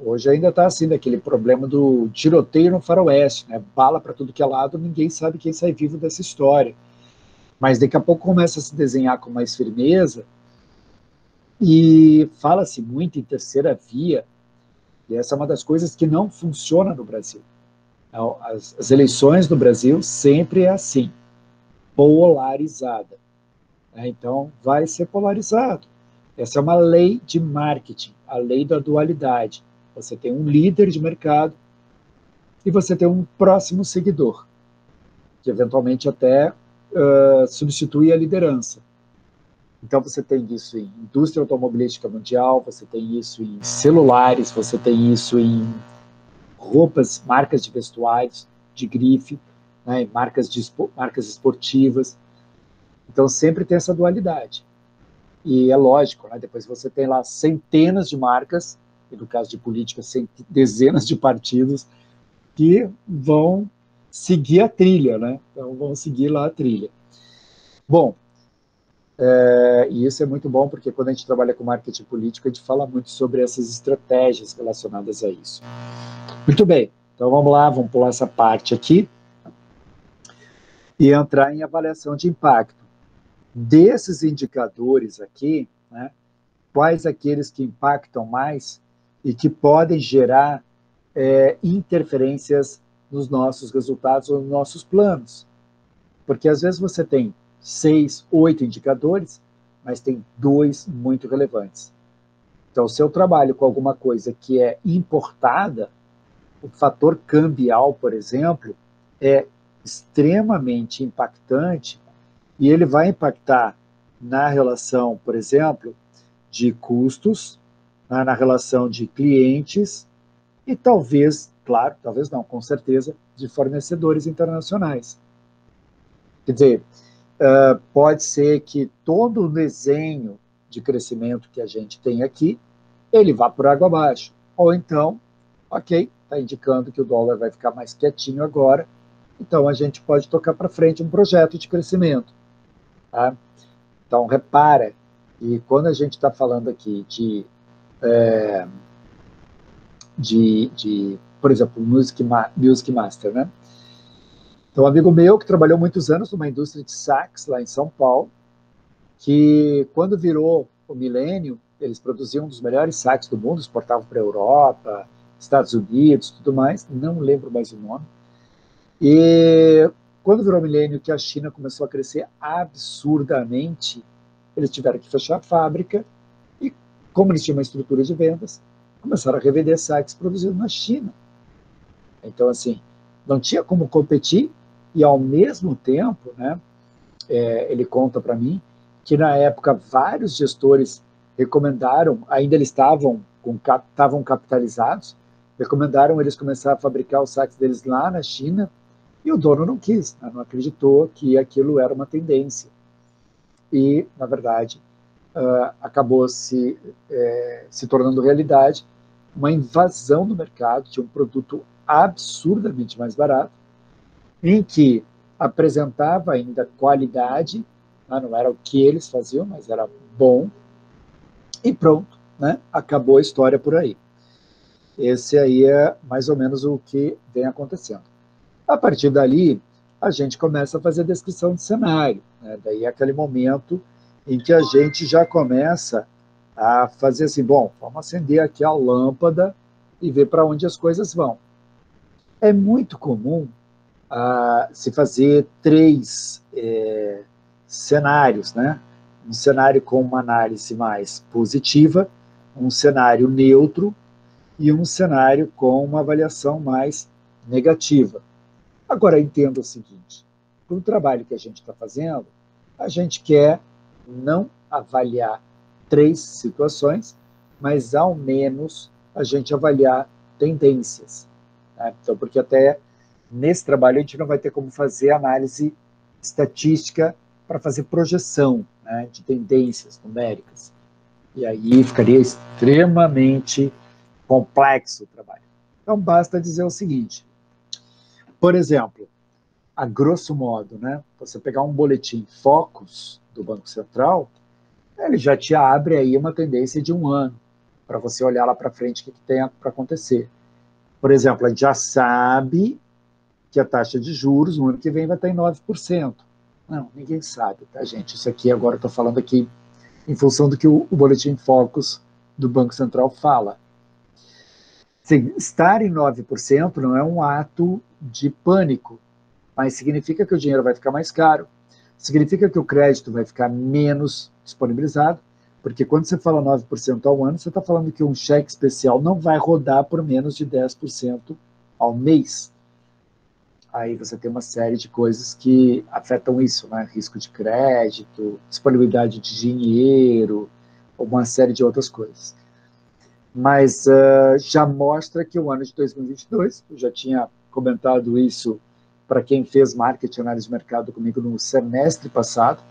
Hoje ainda está assim, daquele problema do tiroteio no faroeste, né? Bala para tudo que é lado, ninguém sabe quem sai vivo dessa história. Mas daqui a pouco começa a se desenhar com mais firmeza e fala-se muito em terceira via, e essa é uma das coisas que não funciona no Brasil. As eleições no Brasil sempre é assim, polarizada. Então, vai ser polarizado. Essa é uma lei de marketing, a lei da dualidade. Você tem um líder de mercado e você tem um próximo seguidor, que eventualmente até substitui a liderança. Então, você tem isso em indústria automobilística mundial, você tem isso em celulares, você tem isso em roupas, marcas de vestuários, de grife, né, marcas esportivas. Então, sempre tem essa dualidade. E é lógico, né? Depois você tem lá centenas de marcas, e no caso de política, dezenas de partidos, que vão seguir a trilha, né? Então, vão seguir lá a trilha. Bom, e isso é muito bom, porque quando a gente trabalha com marketing político, a gente fala muito sobre essas estratégias relacionadas a isso. Muito bem, então vamos lá, vamos pular essa parte aqui e entrar em avaliação de impacto. Desses indicadores aqui, né, quais aqueles que impactam mais e que podem gerar interferências nos nossos resultados ou nos nossos planos. Porque às vezes você tem 6, 8 indicadores, mas tem 2 muito relevantes. Então, se eu trabalho com alguma coisa que é importada, o fator cambial, por exemplo, é extremamente impactante e ele vai impactar na relação, por exemplo, de custos, na relação de clientes e talvez, claro, talvez não, com certeza, de fornecedores internacionais. Quer dizer, pode ser que todo o desenho de crescimento que a gente tem aqui, ele vá por água abaixo. Ou então, ok, está indicando que o dólar vai ficar mais quietinho agora, então a gente pode tocar para frente um projeto de crescimento. Tá? Então, repara, e quando a gente está falando aqui de por exemplo, Music Master, né? Então, um amigo meu que trabalhou muitos anos numa indústria de sax lá em São Paulo, que quando virou o milênio, eles produziam um dos melhores sax do mundo, exportavam para a Europa, Estados Unidos, tudo mais, não lembro mais o nome. E quando virou o milênio, que a China começou a crescer absurdamente, eles tiveram que fechar a fábrica e, como eles tinham uma estrutura de vendas, começaram a revender sax produzidos na China. Então, assim, não tinha como competir e, ao mesmo tempo, né, ele conta para mim que, na época, vários gestores recomendaram, ainda eles estavam capitalizados, recomendaram eles começar a fabricar os sax deles lá na China, e o dono não quis, né, não acreditou que aquilo era uma tendência. E, na verdade, acabou se tornando realidade uma invasão no mercado de um produto absurdamente mais barato, em que apresentava ainda qualidade, né, não era o que eles faziam, mas era bom, e pronto, né, acabou a história por aí. Esse aí é mais ou menos o que vem acontecendo. A partir dali, a gente começa a fazer a descrição de cenário, né? Daí é aquele momento em que a gente já começa a fazer assim, bom, vamos acender aqui a lâmpada e ver para onde as coisas vão. É muito comum se fazer 3 cenários, né? Um cenário com uma análise mais positiva, um cenário neutro e um cenário com uma avaliação mais negativa. Agora, entenda o seguinte, para o trabalho que a gente está fazendo, a gente quer não avaliar 3 situações, mas ao menos a gente avaliar tendências, né? Então, porque até nesse trabalho a gente não vai ter como fazer análise estatística para fazer projeção, né, de tendências numéricas. E aí ficaria extremamente complexo o trabalho. Então, basta dizer o seguinte, por exemplo, a grosso modo, né, você pegar um boletim Focus do Banco Central, ele já te abre aí uma tendência de um ano, para você olhar lá para frente o que tem para acontecer. Por exemplo, a gente já sabe que a taxa de juros no ano que vem vai estar em 9%. Não, ninguém sabe, tá, gente? Isso aqui agora eu estou falando aqui em função do que o Boletim Focus do Banco Central fala. Sim, estar em 9% não é um ato de pânico, mas significa que o dinheiro vai ficar mais caro, significa que o crédito vai ficar menos disponibilizado, porque quando você fala 9% ao ano, você está falando que um cheque especial não vai rodar por menos de 10% ao mês. Aí você tem uma série de coisas que afetam isso, né? Risco de crédito, disponibilidade de dinheiro, uma série de outras coisas. Mas já mostra que o ano de 2022, eu já tinha comentado isso para quem fez marketing e análise de mercado comigo no semestre passado,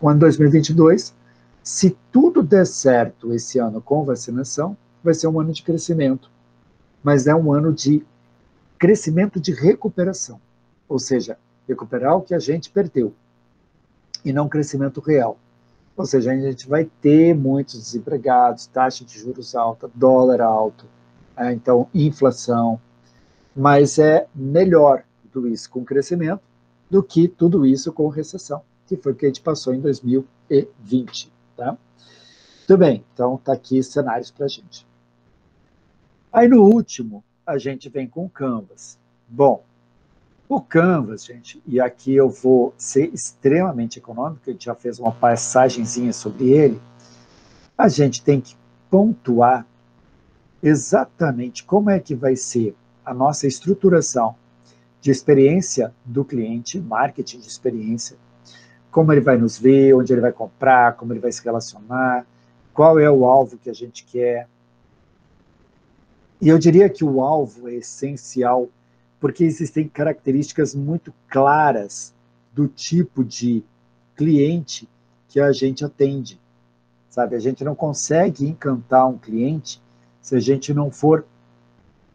o ano 2022, se tudo der certo esse ano com vacinação, vai ser um ano de crescimento, mas é um ano de crescimento de recuperação, ou seja, recuperar o que a gente perdeu, e não crescimento real. Ou seja, a gente vai ter muitos desempregados, taxa de juros alta, dólar alto, então inflação, mas é melhor tudo isso com crescimento do que tudo isso com recessão, que foi o que a gente passou em 2020. Tá? Tudo bem, então está aqui cenários para a gente. Aí no último, a gente vem com o Canvas. Bom, o Canvas, gente, e aqui eu vou ser extremamente econômico, a gente já fez uma passagenzinha sobre ele, a gente tem que pontuar exatamente como é que vai ser a nossa estruturação de experiência do cliente, marketing de experiência, como ele vai nos ver, onde ele vai comprar, como ele vai se relacionar, qual é o alvo que a gente quer. E eu diria que o alvo é essencial, porque existem características muito claras do tipo de cliente que a gente atende, sabe? A gente não consegue encantar um cliente se a gente não for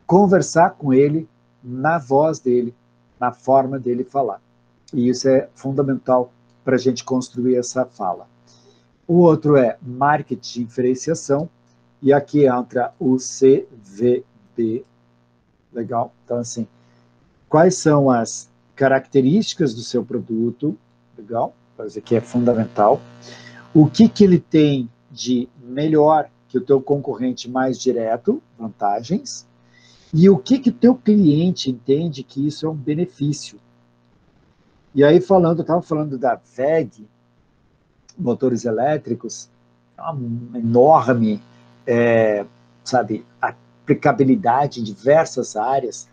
conversar com ele na voz dele, na forma dele falar. E isso é fundamental para a gente construir essa fala. O outro é marketing de diferenciação, e aqui entra o CVD, B. Legal. Então, assim, quais são as características do seu produto? Legal. Isso aqui é fundamental. O que ele tem de melhor que o teu concorrente mais direto, vantagens, e o que o teu cliente entende que isso é um benefício. E aí, estava falando da WEG, motores elétricos, uma enorme, aplicabilidade em diversas áreas,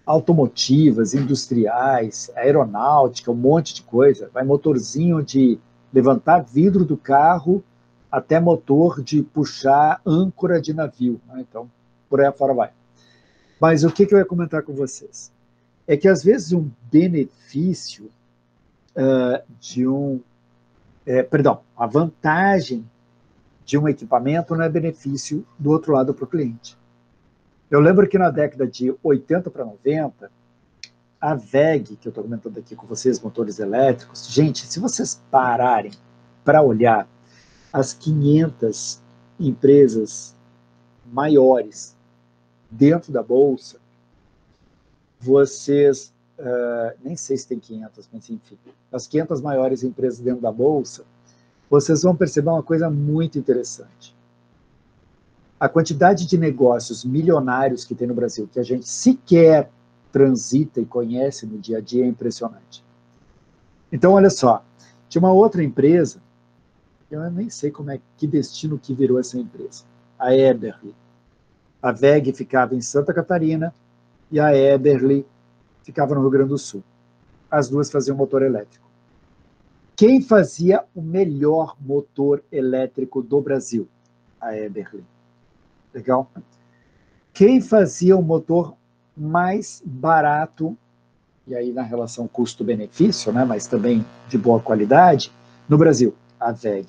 automotivas, industriais, aeronáutica, um monte de coisa. Vai motorzinho de levantar vidro do carro até motor de puxar âncora de navio. Então, por aí afora vai. Mas o que eu ia comentar com vocês? É que, às vezes, um benefício a vantagem de um equipamento não é benefício do outro lado para o cliente. Eu lembro que na década de 80 para 90, a WEG, que eu estou comentando aqui com vocês, motores elétricos, gente, se vocês pararem para olhar as 500 empresas maiores dentro da Bolsa, vocês, nem sei se tem 500, mas enfim, as 500 maiores empresas dentro da Bolsa, vocês vão perceber uma coisa muito interessante. A quantidade de negócios milionários que tem no Brasil, que a gente sequer transita e conhece no dia a dia, é impressionante. Então, olha só, tinha uma outra empresa, eu nem sei que destino que virou essa empresa, a Eberle. A WEG ficava em Santa Catarina e a Eberle ficava no Rio Grande do Sul. As duas faziam motor elétrico. Quem fazia o melhor motor elétrico do Brasil? A Eberle. Legal? Quem fazia o motor mais barato, e aí na relação custo-benefício, né, mas também de boa qualidade, no Brasil? A WEG.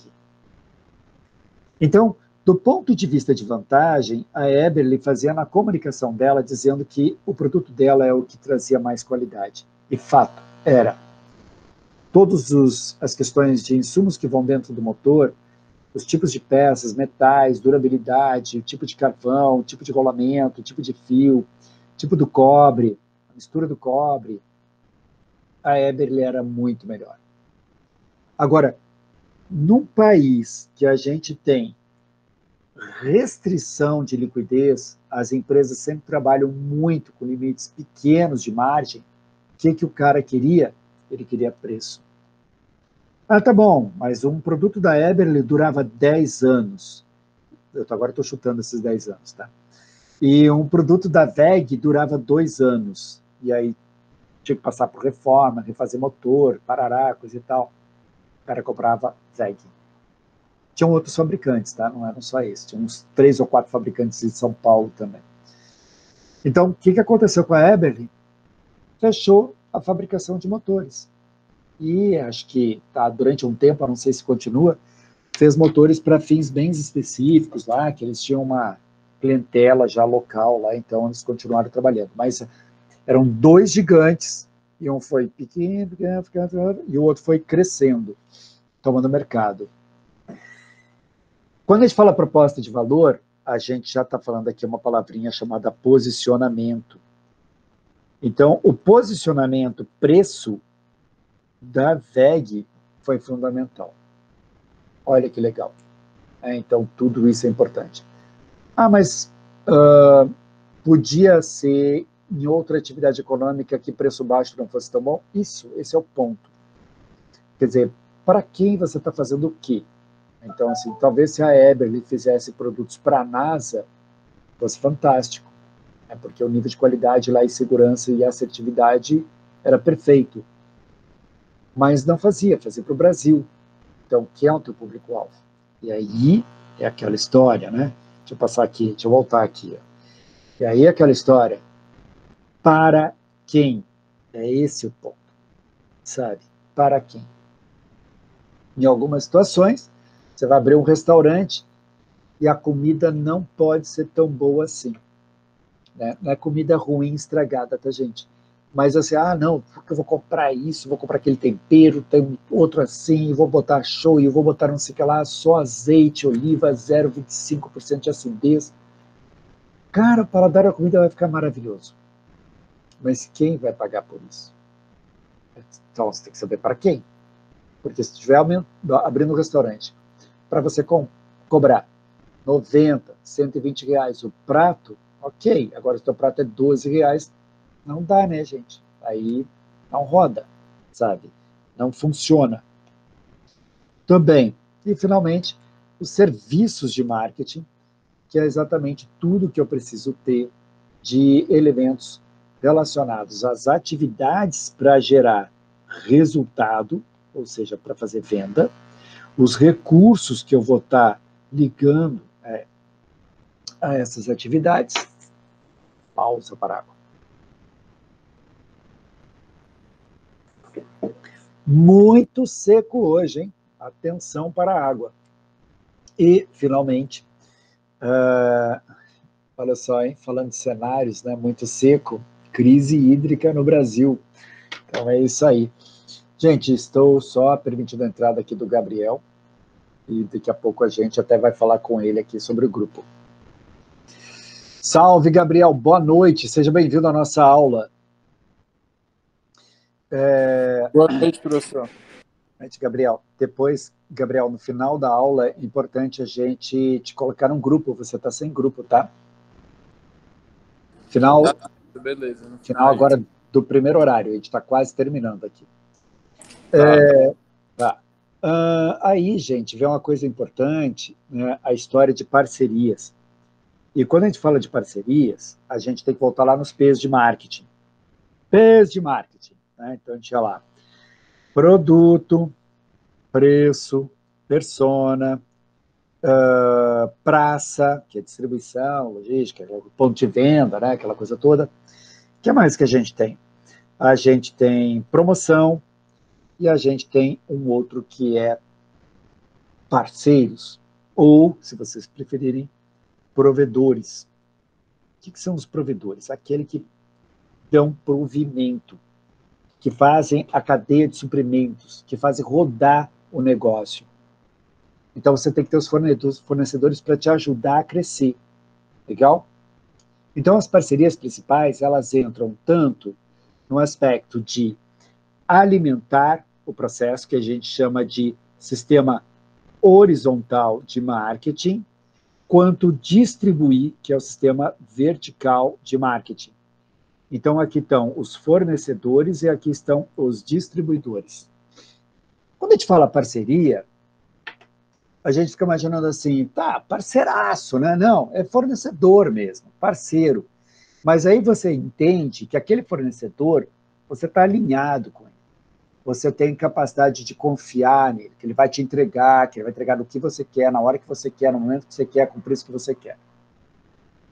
Então, do ponto de vista de vantagem, a Eberle fazia na comunicação dela, dizendo que o produto dela é o que trazia mais qualidade. E fato, era. Todas as questões de insumos que vão dentro do motor, os tipos de peças, metais, durabilidade, o tipo de carvão, o tipo de rolamento, o tipo de fio, o tipo do cobre, a mistura do cobre, a Eberle era muito melhor. Agora, num país que a gente tem restrição de liquidez, as empresas sempre trabalham muito com limites pequenos de margem, o que o cara queria? Ele queria preço. Ah, tá bom, mas um produto da Eberle durava 10 anos. Agora estou chutando esses 10 anos, tá? E um produto da WEG durava 2 anos. E aí tinha que passar por reforma, refazer motor, parará, coisa e tal. O cara comprava WEG. Tinham outros fabricantes, tá? Não eram só esses. Tinha uns 3 ou 4 fabricantes de São Paulo também. Então, o que aconteceu com a Eberle? Fechou a fabricação de motores. E acho que durante um tempo, não sei se continua, fez motores para fins bem específicos lá, que eles tinham uma clientela já local lá, então eles continuaram trabalhando. Mas eram 2 gigantes, e um foi pequeno, e o outro foi crescendo, tomando mercado. Quando a gente fala proposta de valor, a gente já está falando aqui uma palavrinha chamada posicionamento. Então, o posicionamento preço da WEG foi fundamental. Olha que legal. Então, tudo isso é importante. Ah, mas podia ser em outra atividade econômica que preço baixo não fosse tão bom? Esse é o ponto. Quer dizer, para quem você está fazendo o quê? Então, assim, talvez se a Eberle fizesse produtos para a NASA, fosse fantástico, né? Porque o nível de qualidade lá e segurança e assertividade era perfeito. Mas não fazia para o Brasil. Então, quem é o teu público-alvo? E aí é aquela história, né? Deixa eu passar aqui, deixa eu voltar aqui. Ó. E aí é aquela história. Para quem? É esse o ponto, sabe? Para quem? Em algumas situações, você vai abrir um restaurante e a comida não pode ser tão boa assim. Né? Não é comida ruim, estragada, tá, gente? Mas assim, não, porque eu vou comprar isso, vou comprar aquele tempero, tem outro assim, vou botar show, e vou botar não sei o que lá, só azeite, oliva, 0,25% de acidez. Cara, o paladar da comida vai ficar maravilhoso. Mas quem vai pagar por isso? Então, você tem que saber para quem. Porque se estiver abrindo um restaurante, para você cobrar 90, 120 reais o prato, ok. Agora, se o teu prato é 12 reais, não dá, né, gente? Aí não roda, sabe? Não funciona. Também. E, finalmente, os serviços de marketing, que é exatamente tudo que eu preciso ter de elementos relacionados às atividades para gerar resultado, ou seja, para fazer venda, os recursos que eu vou estar ligando a essas atividades. Pausa para a água. Muito seco hoje, hein? Atenção para a água. E, finalmente, olha só, hein? Falando de cenários, né? Muito seco, crise hídrica no Brasil. Então é isso aí. Gente, estou só permitindo a entrada aqui do Gabriel e daqui a pouco a gente até vai falar com ele aqui sobre o grupo. Salve, Gabriel, boa noite, seja bem-vindo à nossa aula. Boa noite, professor. Gabriel, depois, Gabriel, no final da aula é importante a gente te colocar num grupo, você está sem grupo, tá? Final, beleza. Final agora do primeiro horário, a gente está quase terminando aqui. Tá. Aí, gente, vem uma coisa importante, né, a história de parcerias. E quando a gente fala de parcerias, a gente tem que voltar lá nos P's de marketing. P's de marketing, né? Então, a gente ia lá. Produto, preço, persona, praça, que é distribuição, logística, ponto de venda, né? Aquela coisa toda. O que mais que a gente tem? A gente tem promoção e a gente tem um outro que é parceiros, ou, se vocês preferirem, provedores. O que são os provedores? Aquele que dão provimento, que fazem a cadeia de suprimentos, que fazem rodar o negócio. Então, você tem que ter os fornecedores para te ajudar a crescer. Legal? Então, as parcerias principais, elas entram tanto no aspecto de alimentar o processo, que a gente chama de sistema horizontal de marketing, quanto distribuir, que é o sistema vertical de marketing. Então, aqui estão os fornecedores e aqui estão os distribuidores. Quando a gente fala parceria, a gente fica imaginando assim, tá, parceiraço, né? Não, é fornecedor mesmo, parceiro. Mas aí você entende que aquele fornecedor, você está alinhado com ele. Você tem capacidade de confiar nele, que ele vai te entregar, que ele vai entregar no que você quer, na hora que você quer, no momento que você quer, com o preço que você quer.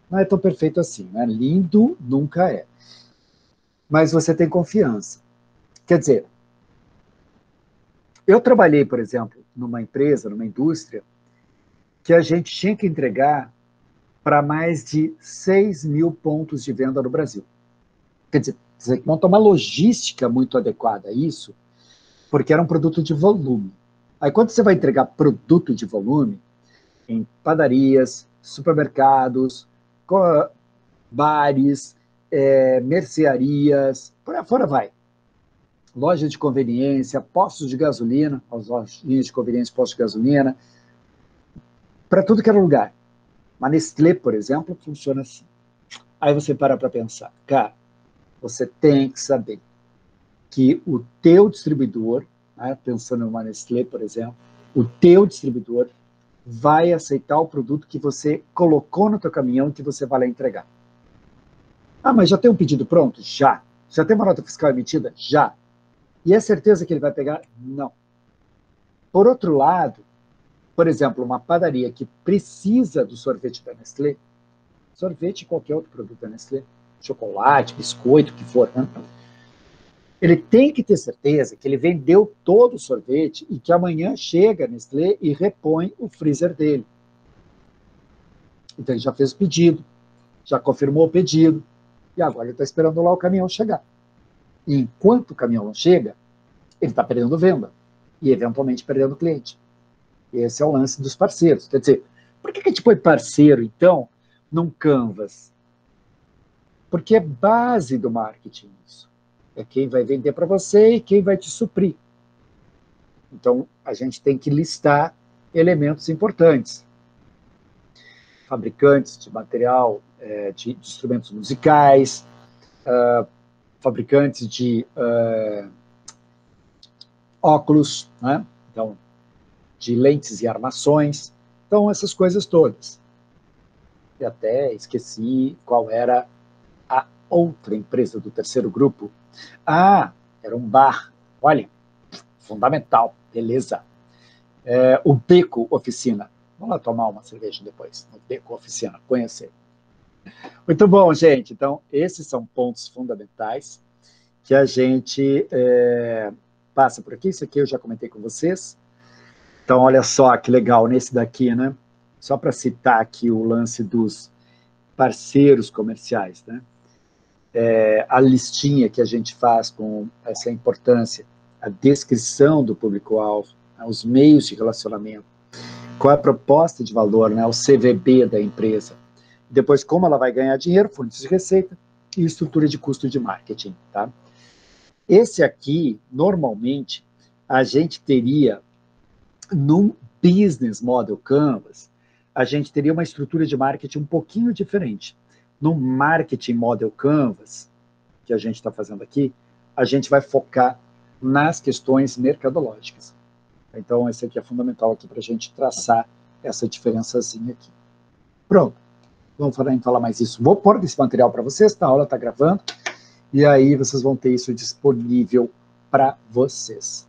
Não é tão perfeito assim, né? Lindo nunca é. Mas você tem confiança. Quer dizer, eu trabalhei, por exemplo, numa empresa, numa indústria, que a gente tinha que entregar para mais de 6 mil pontos de venda no Brasil. Quer dizer, você monta uma logística muito adequada a isso, porque era um produto de volume. Aí, quando você vai entregar produto de volume, em padarias, supermercados, bares, mercearias, por aí fora vai. Loja de conveniência, postos de gasolina, as lojinhas de conveniência, postos de gasolina, para tudo que era lugar. A Nestlé, por exemplo, funciona assim. Aí você para pensar, cara, você tem que saber que o teu distribuidor, né, pensando numa Nestlé, por exemplo, o teu distribuidor vai aceitar o produto que você colocou no teu caminhão e que você vai lá entregar. Ah, mas já tem um pedido pronto? Já. Já tem uma nota fiscal emitida? Já. E é certeza que ele vai pegar? Não. Por outro lado, por exemplo, uma padaria que precisa do sorvete da Nestlé, sorvete e qualquer outro produto da Nestlé, chocolate, biscoito, o que for, né? Ele tem que ter certeza que ele vendeu todo o sorvete e que amanhã chega a Nestlé e repõe o freezer dele. Então ele já fez o pedido, já confirmou o pedido, e agora ele está esperando lá o caminhão chegar. E enquanto o caminhão não chega, ele está perdendo venda e eventualmente perdendo cliente. Esse é o lance dos parceiros. Quer dizer, por que a gente põe parceiro, então? num Canvas? Porque é base do marketing isso. É quem vai vender para você e quem vai te suprir. Então, a gente tem que listar elementos importantes. Fabricantes de material, de instrumentos musicais, fabricantes de óculos, né? Então, de lentes e armações. Então, essas coisas todas. E até esqueci qual era a outra empresa do terceiro grupo. Ah, era um bar. Olha, fundamental, beleza. O Beco Oficina. Vamos lá tomar uma cerveja depois. O Beco Oficina, conhecer. Muito bom, gente. Então, esses são pontos fundamentais que a gente passa por aqui. Isso aqui eu já comentei com vocês. Então, olha só que legal nesse daqui, né? Só para citar aqui o lance dos parceiros comerciais, né? A listinha que a gente faz com essa importância, a descrição do público-alvo, né? Os meios de relacionamento, qual é a proposta de valor, né? O CVB da empresa. Depois, como ela vai ganhar dinheiro, fontes de receita e estrutura de custo de marketing, tá? Esse aqui, normalmente, a gente teria, num Business Model Canvas, a gente teria uma estrutura de marketing um pouquinho diferente. No Marketing Model Canvas, que a gente está fazendo aqui, a gente vai focar nas questões mercadológicas. Então, esse aqui é fundamental aqui para a gente traçar essa diferençazinha aqui. Pronto. Vamos falar mais isso. Vou pôr esse material para vocês, tá? A aula está gravando, e aí vocês vão ter isso disponível para vocês.